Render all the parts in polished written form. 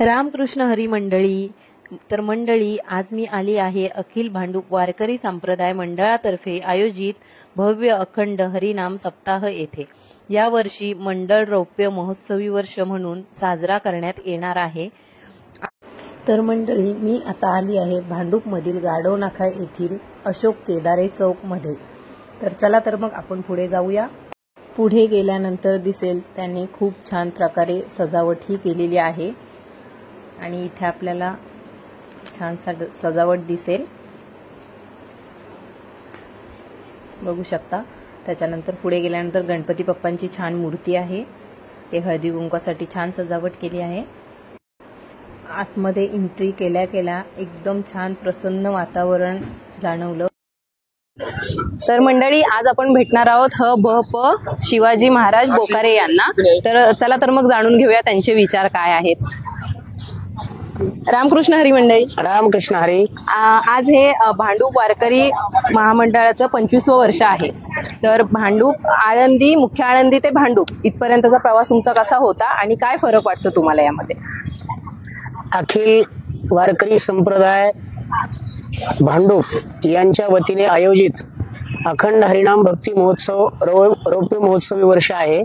रामकृष्ण हरी मंडळी. तर मंडळी, आज मी आली आहे अखिल भांडूप वारकरी संप्रदाय मंडळातर्फे आयोजित भव्य अखंड हरिनाम सप्ताह येथे. यावर्षी मंडळ रौप्य महोत्सवी वर्ष म्हणून साजरा करण्यात येणार आहे. तर मंडळी, मी आता आली आहे भांडूपमधील गाढवनाका येथील अशोक केदारे चौक मध्ये. तर चला तर मग आपण पुढे जाऊया. पुढे गेल्यानंतर दिसेल त्याने खूप छान प्रकारे सजावट ही केलेली आहे आणि इथे आपल्याला छान सजावट दिसेल, बघू शकता. त्याच्यानंतर पुढे गेल्यानंतर गणपती बाप्पांची छान मूर्ती आहे, ते हळदी कुंकवासाठी छान सजावट केली आहे. आतमध्ये एंट्री केल्या केल्या एकदम छान प्रसन्न वातावरण जाणवलं. तर मंडळी, आज आपण भेटणार आहोत भ.प. शिवाजी महाराज बोकारे यांना. तर चला तर मग जाणून घेऊया त्यांचे विचार काय आहेत. रामकृष्ण हरी मंडळी. रामकृष्ण हरी. आज हे भांडूप वारकरी महामंडळाचं 25वं वर्ष आहे. तर भांडूप आळंदी, मुख्य आळंदी ते भांडूप इथपर्यंतचा प्रवास तुमचा कसा होता आणि काय फरक वाटतो तुम्हाला यामध्ये? अखिल वारकरी संप्रदाय भांडूप यांच्या वतीने आयोजित अखंड हरिनाम भक्ती महोत्सव रौप्य महोत्सवी वर्ष आहे.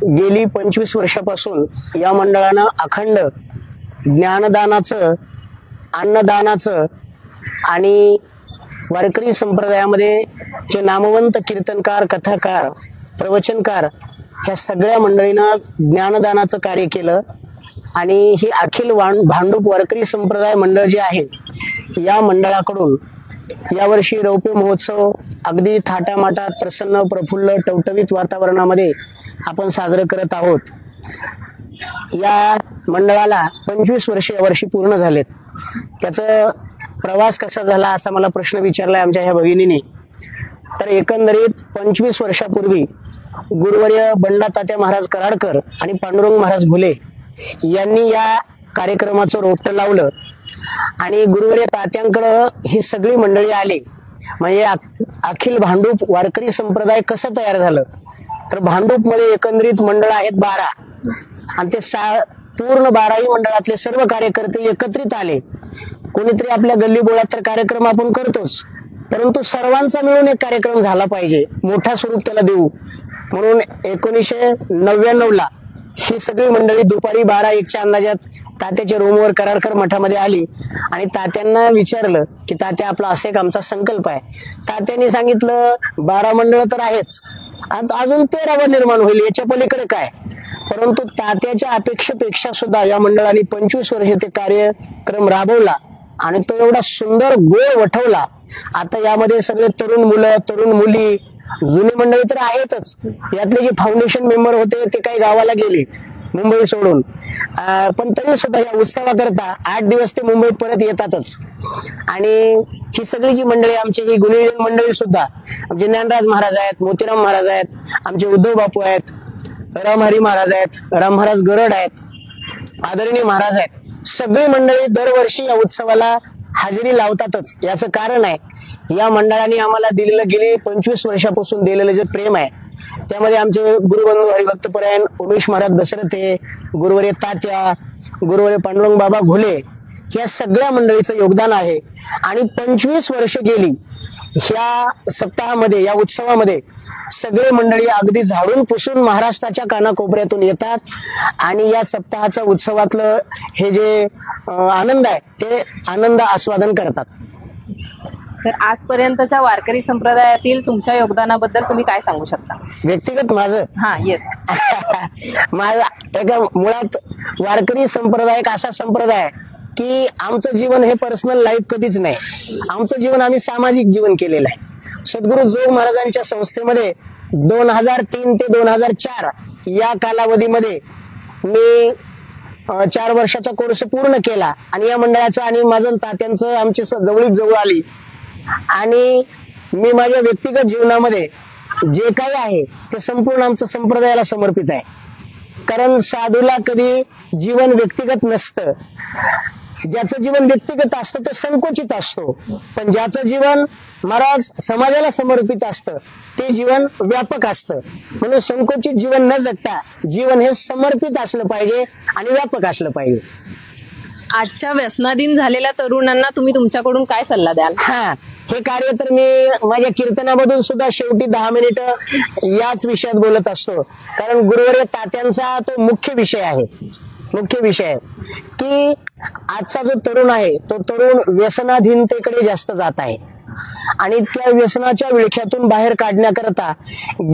गेली 25 वर्षापासून या मंडळानं अखंड ज्ञानदानाचं, अन्नदानाचं आणि वारकरी संप्रदायामध्ये जे नामवंत कीर्तनकार, कथाकार, प्रवचनकार ह्या सगळ्या मंडळीनं ज्ञानदानाचं कार्य केलं. आणि ही अखिल भांडूप वारकरी संप्रदाय मंडळ जे आहे, या मंडळाकडून यावर्षी रौप्य महोत्सव अगदी थाटामाटात, प्रसन्न, प्रफुल्ल, टवटवीत वातावरणामध्ये आपण साजरं करत आहोत. या मंडळाला 25 वर्ष यावर्षी पूर्ण झालेत. त्याचा प्रवास कसा झाला असा मला प्रश्न विचारलाय आमच्या ह्या भगिनीने. तर एकंदरीत 25 वर्षापूर्वी गुरुवर्य बंडा तात्या महाराज कराडकर आणि पांडुरंग महाराज घुले यांनी या कार्यक्रमाचं रोपटं लावलं आणि गुरुवर्य तात्यांकडं ही सगळी मंडळी आली. म्हणजे अखिल भांडूप वारकरी संप्रदाय कसं तयार झालं? तर भांडूप मध्ये एकंदरीत मंडळ आहेत 12 आणि ते पूर्ण 12ही मंडळातले सर्व कार्यकर्ते एकत्रित आले. कोणीतरी आपल्या गल्ली बोळात तर कार्यक्रम आपण करतोच, परंतु सर्वांचा मिळून एक कार्यक्रम झाला पाहिजे, मोठा स्वरूप त्याला देऊ म्हणून 1999ला ही सगळी मंडळी दुपारी 12-1च्या अंदाजात तात्याच्या रूमवर कराडकर मठामध्ये आली आणि तात्यांना विचारलं की तात्या, आपला असा एक आमचा संकल्प आहे. तात्यांनी सांगितलं 12 मंडळ तर आहेच, अजून 13वा निर्माण होईल, याच्या पलीकडे काय? परंतु तात्याच्या अपेक्षेपेक्षा सुद्धा या मंडळाने 25 वर्ष ते कार्यक्रम राबवला आणि तो एवढा सुंदर गोळ वठवला. आता यामध्ये सगळे तरुण मुलं, तरुण मुली, जुनी मंडळी तर आहेतच, यातले जे फाउंडेशन मेंबर होते ते काही गावाला गेले मुंबई सोडून, पण तरी सुद्धा या उत्सवाकरता 8 दिवस ते मुंबईत परत येतातच. आणि ही सगळी जी मंडळी, आमची ही गुणिजन मंडळी सुद्धा, आमचे ज्ञानराज महाराज आहेत, मोतीराम महाराज आहेत, आमचे उद्धव बापू आहेत, रामहरी महाराज आहेत, राम महाराज गरड आहेत, आदरणीय महाराज आहेत, सगळी मंडळी दरवर्षी या उत्सवाला हजेरी लावतातच. याचं कारण आहे, या मंडळाने आम्हाला दिलेलं, गेली 25 वर्षापासून दिलेलं जे प्रेम आहे, त्यामध्ये आमचे गुरुबंधू हरिभक्तपरायण उमेश महाराज दशरथे, गुरुवर्य तात्या, गुरुवर्य पांडुरंग बाबा घुले, या सगळ्या मंडळीचं योगदान आहे. आणि 25 वर्ष गेली ह्या सप्ताहामध्ये, या उत्सवामध्ये सगळे मंडळी अगदी झाडून पुसून महाराष्ट्राच्या कानाकोपऱ्यातून येतात आणि या सप्ताहाच्या उत्सवातलं हे जे आनंद आहे ते आनंद आस्वादन करतात. तर आजपर्यंतच्या वारकरी संप्रदायातील तुमच्या योगदानाबद्दल तुम्ही काय सांगू शकता? व्यक्तिगत माझं? हा, येस. माझा एका मुळात वारकरी संप्रदाय एक असा संप्रदाय की आमचं जीवन हे पर्सनल लाईफ कधीच नाही. आमचं जीवन आम्ही सामाजिक जीवन केलेलं आहे. सद्गुरू जोग महाराजांच्या संस्थेमध्ये 2003 ते 2004 या कालावधीमध्ये मी 4 वर्षाचा कोर्स पूर्ण केला आणि या मंडळाचं आणि माझं तात्यांचं आमची जवळीक जवळ आली. आणि मी माझ्या व्यक्तिगत जीवनामध्ये जे काही आहे ते संपूर्ण आमचं संप्रदायाला समर्पित आहे. कारण साधूला कधी जीवन व्यक्तिगत नसतं. ज्याचं जीवन व्यक्तिगत असतं तो संकोचित असतो, पण ज्याचं जीवन महाराज समाजाला समर्पित असतं ते जीवन व्यापक असतं. म्हणून संकोचित जीवन न जगता जीवन हे समर्पित असलं पाहिजे आणि व्यापक असलं पाहिजे. आजच्या व्यसनाधीन झालेल्या तरुणांना तुम्ही तुमच्याकडून काय सल्ला द्याल? हे कार्य तर मी माझ्या कीर्तनामधून सुद्धा शेवटी 10 मिनिटं याच विषयात बोलत असतो. कारण गुरुवर्य तात्यांचा तो मुख्य विषय आहे की आजचा जो तरुण आहे तो तरुण व्यसनाधीनतेकडे जास्त जात आहे आणि त्या व्यसनाच्या विळख्यातून बाहेर काढण्याकरता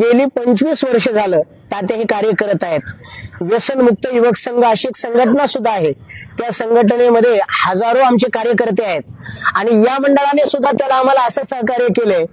गेली 25 वर्ष झालं तात्या हे कार्य करत आहेत. व्यसनमुक्त युवक संघ अशी एक संघटना सुद्धा आहे. त्या संघटनेमध्ये हजारो आमचे कार्यकर्ते आहेत आणि या मंडळाने सुद्धा त्याला आम्हाला असं सहकार्य केलंय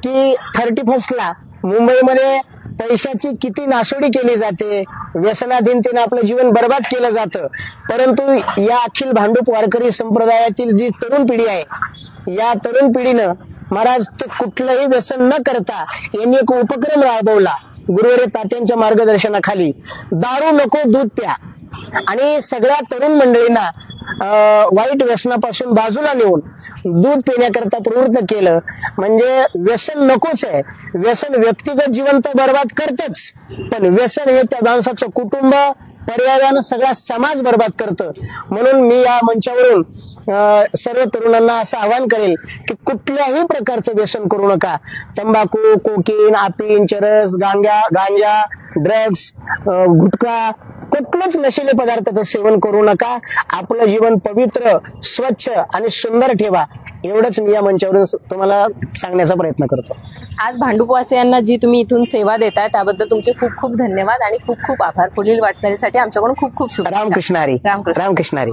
की 31ला मुंबईमध्ये पैशाची किती नासोडी केली जाते, व्यसनाधीनतेने आपलं जीवन बर्बाद केलं जातं, परंतु या अखिल भांडूप वारकरी संप्रदायातील जी तरुण पिढी आहे या तरुण पिढीनं महाराज ते कुठलंही व्यसन न करता यांनी एक उपक्रम राबवला गुरुवर्य तात्यांच्या मार्गदर्शनाखाली. दारू नको दूध प्या आणि सगळ्या तरुण मंडळींना वाईट व्यसनापासून बाजूला नेऊन दूध पिण्याकरता प्रवृत्त केलं. म्हणजे व्यसन नकोच आहे. व्यसन व्यक्तिगत जीवन तर बर्बाद करतच, पण व्यसन हे त्या माणसाचं कुटुंब, पर्यायानं सगळा समाज बर्बाद करतं. म्हणून मी या मंचावरून सर्व तरुणांना असं आवाहन करेल की कुठल्याही प्रकारचं व्यसन करू नका. तंबाखू, कोकीन, अफीम, चरस, गांजा, ड्रग्स, गुटखा, कुठलंच नशिले पदार्थाचं सेवन करू नका. आपलं जीवन पवित्र, स्वच्छ आणि सुंदर ठेवा. एवढंच मी या मंचावरून तुम्हाला सांगण्याचा प्रयत्न करतो. आज भांडूपवासियांना जी तुम्ही इथून सेवा देताय त्याबद्दल तुमचे खूप खूप धन्यवाद आणि खूप खूप आभार. पुढील वाटचालीसाठी आमच्याकडून खूप खूप शुभेच्छा. रामकृष्ण हरी. रामकृष्ण हरी.